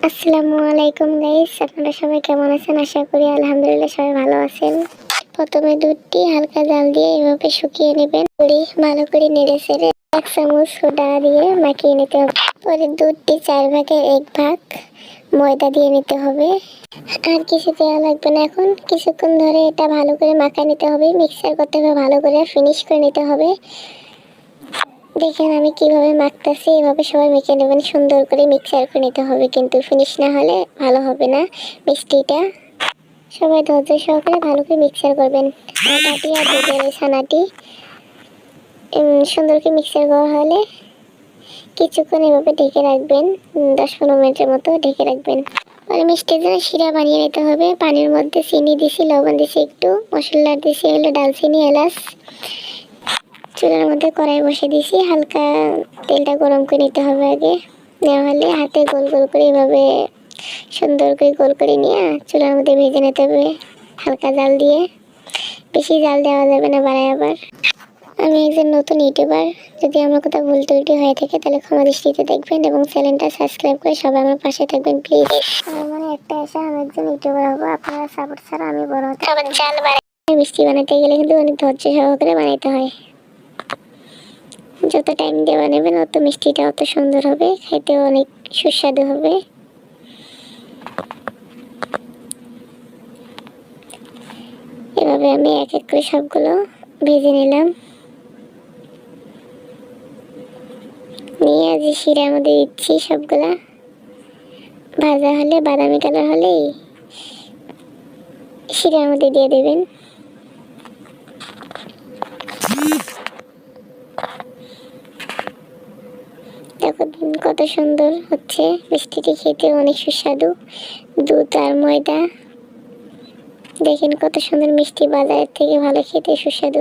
আসসালামু আলাইকুম গাইস, আপনারা সবাই কেমন আছেন? আশা করি আলহামদুলিল্লাহ সবাই ভালো আছেন। প্রথমে দুধটি হালকা জাল দিয়ে এভাবে শুকিয়ে নেবেন। ভালো করে নেড়ে ছেড়ে 1 চামচ সোডা দিয়ে মাখিয়ে নিতে হবে। পরে দুধটি 4 ভাগের 1 ভাগ ময়দা দিয়ে নিতে হবে। আর কিছু দেওয়া লাগবে না। এখন কিছুক্ষণ ধরে এটা ভালো করে মাখিয়ে নিতে হবে, মিক্সার করতে হবে, ভালো করে ফিনিশ করে নিতে হবে। দেখেন আমি কিভাবে মাখতেছি, এভাবে সবাই মেখে নেবেন, সুন্দর করে মিক্সার করে নিতে হবে, কিন্তু ফিনিশ না হলে ভালো হবে না মিষ্টিটা। সবাই ধৈর্য সহকারে ভালো করে মিক্সার করবেন। আটাটি আর দুধের ছানাটি সুন্দর করে মিক্সার করা হলে কিছুক্ষণ এভাবে ঢেকে রাখবেন, 10-15 মিনিটের মতো ঢেকে রাখবেন। পরে মিষ্টির জন্য শিরা বানিয়ে নিতে হবে। পানির মধ্যে চিনি দিছি, লবণ দিছি, একটু মশলা দিছি হলো দালচিনি, এলাচ। চুলার মধ্যে কড়াই বসে দিয়েছি, হালকা তেলটা গরম করে নিতে হবে আগে। নেওয়া হলে হাতে গোল গোল করে এভাবে সুন্দর করে গোল করে নিয়ে চুলার মধ্যে ভেজে নিতে হবে হালকা জাল দিয়ে। বেশি জাল দেওয়া যাবে না, বাড়ায় আবার। আমি একজন নতুন ইউটিউবার, যদি আমার কোথাও ভুল ত্রুটি হয়ে থাকে তাহলে ক্ষমা দৃষ্টিতে দেখবেন এবং চ্যানেলটা সাবস্ক্রাইব করে সবাই আমার পাশে থাকবেন প্লিজ। আমার মনে একটা এসে আমি একজন ইউটিউবার হবো, আপনারা সাপোর্ট ছাড়া আমি বড় হতে পারবো না। মিষ্টি বানাতে গেলে কিন্তু অনেক ধৈর্য সহকারে বানাইতে হয়। যত টাইম দিয়ে বানাবেন অত মিষ্টিটা অত সুন্দর হবে, খেতেও অনেক সুস্বাদু হবে। এভাবে আমি এক এক করে সবগুলো ভেজে নিলাম। নিয়ে যে শিরার মধ্যে দিচ্ছি সবগুলা। ভাজা হলে বাদামি কালার হলেই শিরার মধ্যে দিয়ে দেবেন। দেখো কত সুন্দর হচ্ছে মিষ্টিটি, খেতে অনেক সুস্বাদু। দুধ আর ময়দা, দেখেন কত সুন্দর মিষ্টি, বাজারের থেকে ভালো খেতে সুস্বাদু।